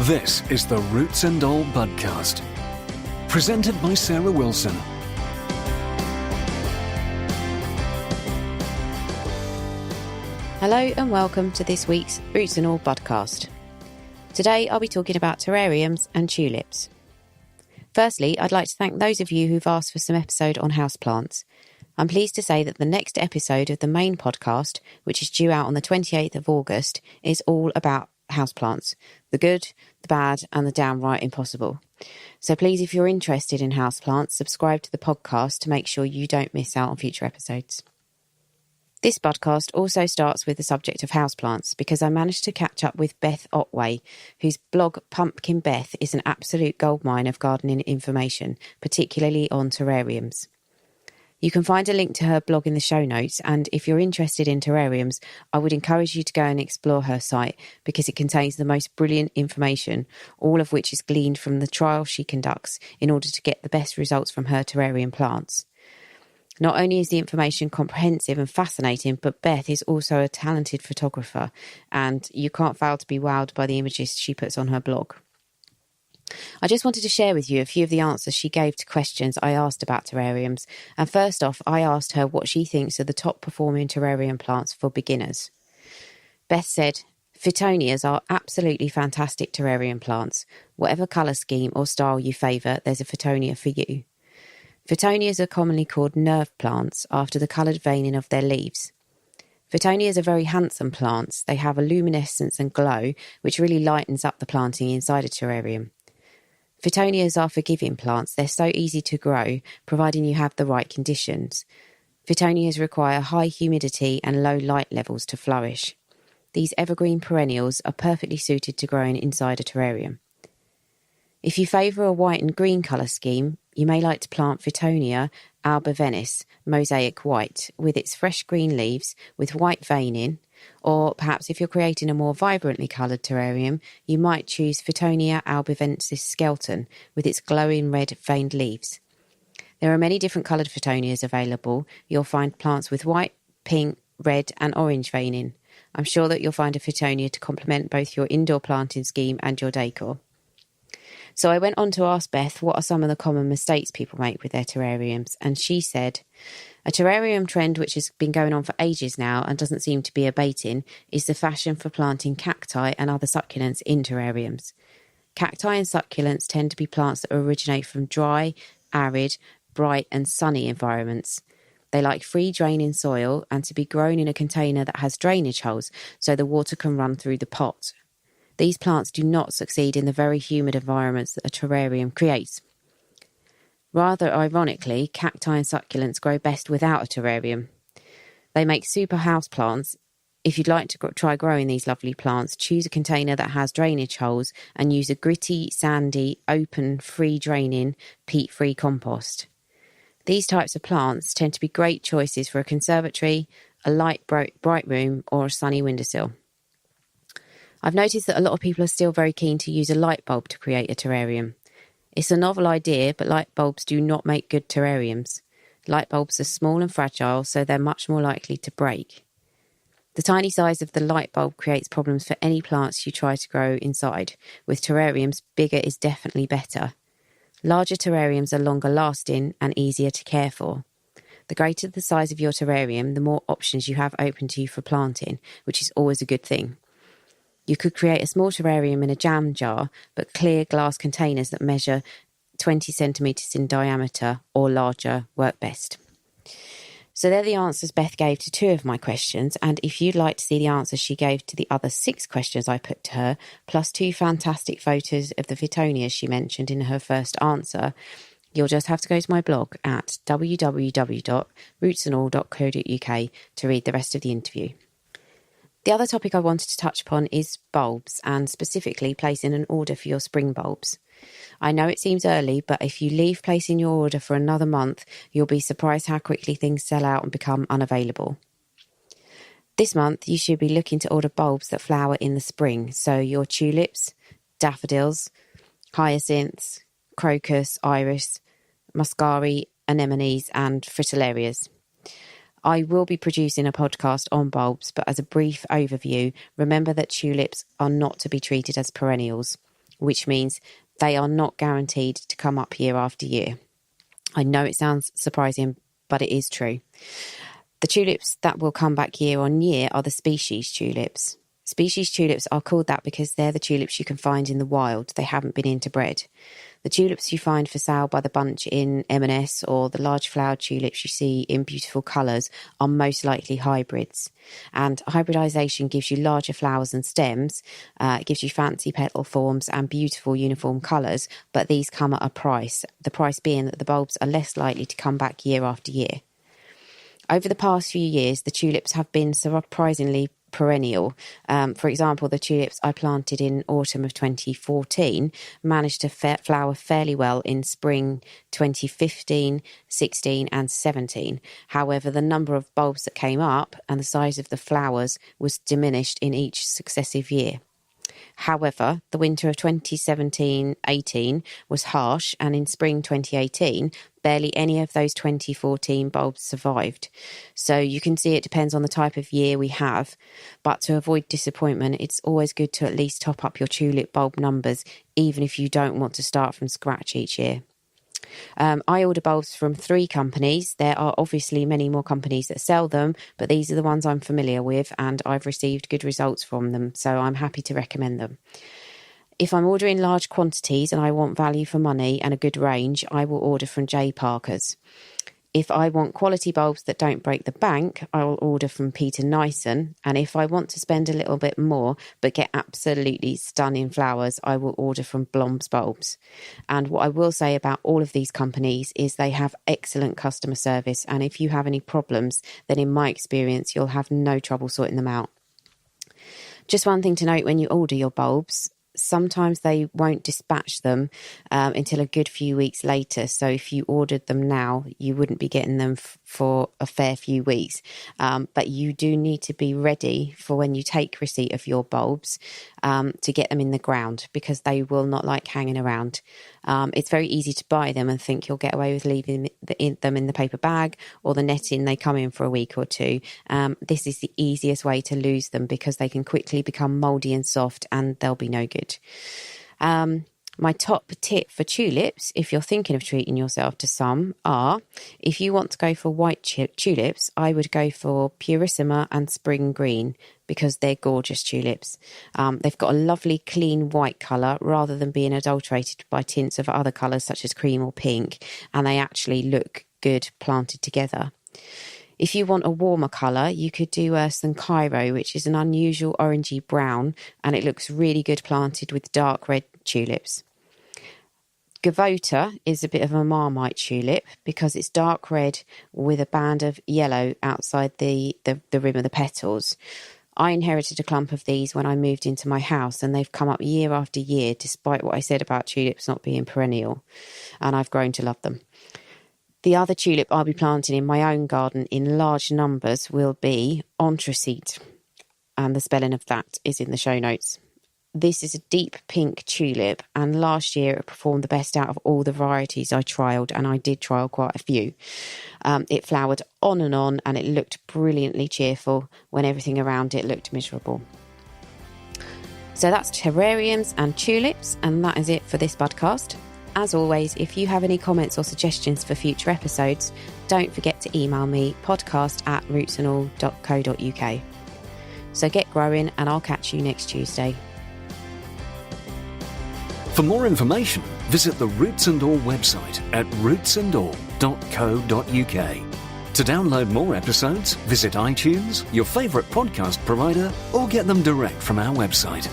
This is the Roots and All Budcast, presented by Sarah Wilson. Hello and welcome to this week's Roots and All Budcast. Today I'll be talking about terrariums and tulips. Firstly, I'd like to thank those of you who've asked for some episode on houseplants. I'm pleased to say that the next episode of the main podcast, which is due out on the 28th of August, is all about houseplants, the good, the bad and the downright impossible. So please, if you're interested in houseplants, subscribe to the podcast to make sure you don't miss out on future episodes. This podcast also starts with the subject of houseplants because I managed to catch up with Beth Otway, whose blog Pumpkin Beth is an absolute goldmine of gardening information, particularly on terrariums. You can find a link to her blog in the show notes, and if you're interested in terrariums, I would encourage you to go and explore her site because it contains the most brilliant information, all of which is gleaned from the trials she conducts in order to get the best results from her terrarium plants. Not only is the information comprehensive and fascinating, but Beth is also a talented photographer, and you can't fail to be wowed by the images she puts on her blog. I just wanted to share with you a few of the answers she gave to questions I asked about terrariums. And first off, I asked her what she thinks are the top performing terrarium plants for beginners. Beth said, "Phytonias are absolutely fantastic terrarium plants. Whatever colour scheme or style you favour, there's a Phytonia for you. Phytonias are commonly called nerve plants after the coloured veining of their leaves. Phytonias are very handsome plants. They have a luminescence and glow, which really lightens up the planting inside a terrarium. Phytonias are forgiving plants. They're so easy to grow, providing you have the right conditions. Phytonias require high humidity and low light levels to flourish. These evergreen perennials are perfectly suited to growing inside a terrarium. If you favour a white and green colour scheme, you may like to plant Phytonia albivenis, mosaic white, with its fresh green leaves with white veining, or perhaps if you're creating a more vibrantly coloured terrarium, you might choose Phytonia albivensis skeleton with its glowing red veined leaves. There are many different coloured Phytonias available. You'll find plants with white, pink, red and orange veining. I'm sure that you'll find a Phytonia to complement both your indoor planting scheme and your decor." So I went on to ask Beth what are some of the common mistakes people make with their terrariums, and she said, "A terrarium trend which has been going on for ages now and doesn't seem to be abating is the fashion for planting cacti and other succulents in terrariums. Cacti and succulents tend to be plants that originate from dry, arid, bright and sunny environments. They like free draining soil and to be grown in a container that has drainage holes so the water can run through the pot. These plants do not succeed in the very humid environments that a terrarium creates. Rather ironically, cacti and succulents grow best without a terrarium. They make super house plants. If you'd like to try growing these lovely plants, choose a container that has drainage holes and use a gritty, sandy, open, free-draining, peat-free compost. These types of plants tend to be great choices for a conservatory, a light, bright room or a sunny windowsill. I've noticed that a lot of people are still very keen to use a light bulb to create a terrarium. It's a novel idea, but light bulbs do not make good terrariums. Light bulbs are small and fragile, so they're much more likely to break. The tiny size of the light bulb creates problems for any plants you try to grow inside. With terrariums, bigger is definitely better. Larger terrariums are longer lasting and easier to care for. The greater the size of your terrarium, the more options you have open to you for planting, which is always a good thing. You could create a small terrarium in a jam jar, but clear glass containers that measure 20 centimetres in diameter or larger work best. So they're the answers Beth gave to 2 of my questions, and if you'd like to see the answers she gave to the other 6 questions I put to her, plus 2 fantastic photos of the Phytonias she mentioned in her first answer, you'll just have to go to my blog at www.rootsandall.co.uk to read the rest of the interview. The other topic I wanted to touch upon is bulbs, and specifically placing an order for your spring bulbs. I know it seems early, but if you leave placing your order for another month, you'll be surprised how quickly things sell out and become unavailable. This month, you should be looking to order bulbs that flower in the spring, so your tulips, daffodils, hyacinths, crocus, iris, muscari, anemones and fritillarias. I will be producing a podcast on bulbs, but as a brief overview, remember that tulips are not to be treated as perennials. which means they are not guaranteed to come up year after year. I know it sounds surprising, but it is true. The tulips that will come back year on year are the species tulips. Species tulips are called that because they're the tulips you can find in the wild. They haven't been interbred. The tulips you find for sale by the bunch in M&S or the large flowered tulips you see in beautiful colours are most likely hybrids. And hybridisation gives you larger flowers and stems, it gives you fancy petal forms and beautiful uniform colours, but these come at a price, the price being that the bulbs are less likely to come back year after year. Over the past few years, the tulips have been surprisingly perennial. For example, the tulips I planted in autumn of 2014 managed to flower fairly well in spring 2015, 16 and 17. However, the number of bulbs that came up and the size of the flowers was diminished in each successive year. However, the winter of 2017-18 was harsh, and in spring 2018, barely any of those 2014 bulbs survived. So you can see it depends on the type of year we have, but to avoid disappointment, it's always good to at least top up your tulip bulb numbers, even if you don't want to start from scratch each year. I order bulbs from 3 companies. There are obviously many more companies that sell them, but these are the ones I'm familiar with and I've received good results from them, so I'm happy to recommend them. If I'm ordering large quantities and I want value for money and a good range, I will order from J. Parker's. If I want quality bulbs that don't break the bank, I will order from Peter Nyson. And if I want to spend a little bit more but get absolutely stunning flowers, I will order from Blom's Bulbs. And what I will say about all of these companies is they have excellent customer service. And if you have any problems, then in my experience, you'll have no trouble sorting them out. Just one thing to note when you order your bulbs, sometimes they won't dispatch them until a good few weeks later. So if you ordered them now, you wouldn't be getting them for a fair few weeks. But you do need to be ready for when you take receipt of your bulbs to get them in the ground, because they will not like hanging around. It's very easy to buy them and think you'll get away with leaving them in the paper bag or the netting they come in for a week or two. This is the easiest way to lose them because they can quickly become mouldy and soft and they'll be no good. My top tip for tulips, if you're thinking of treating yourself to some, are if you want to go for white tulips, I would go for Purissima and Spring Green because they're gorgeous tulips. They've got a lovely clean white colour rather than being adulterated by tints of other colours such as cream or pink, and they actually look good planted together. If you want a warmer colour, you could do St. Cairo, which is an unusual orangey brown, and it looks really good planted with dark red tulips. Gavota is a bit of a Marmite tulip because it's dark red with a band of yellow outside the rim of the petals. I inherited a clump of these when I moved into my house, and they've come up year after year despite what I said about tulips not being perennial, and I've grown to love them. The other tulip I'll be planting in my own garden in large numbers will be Anthracite, and the spelling of that is in the show notes. This is a deep pink tulip, and last year it performed the best out of all the varieties I trialled, and I did trial quite a few. It flowered on, and it looked brilliantly cheerful when everything around it looked miserable. So that's terrariums and tulips, and that is it for this podcast. As always, if you have any comments or suggestions for future episodes, don't forget to email me podcast@rootsandall.co.uk. So get growing, and I'll catch you next Tuesday. For more information, visit the Roots and All website at rootsandall.co.uk. To download more episodes, visit iTunes, your favourite podcast provider, or get them direct from our website.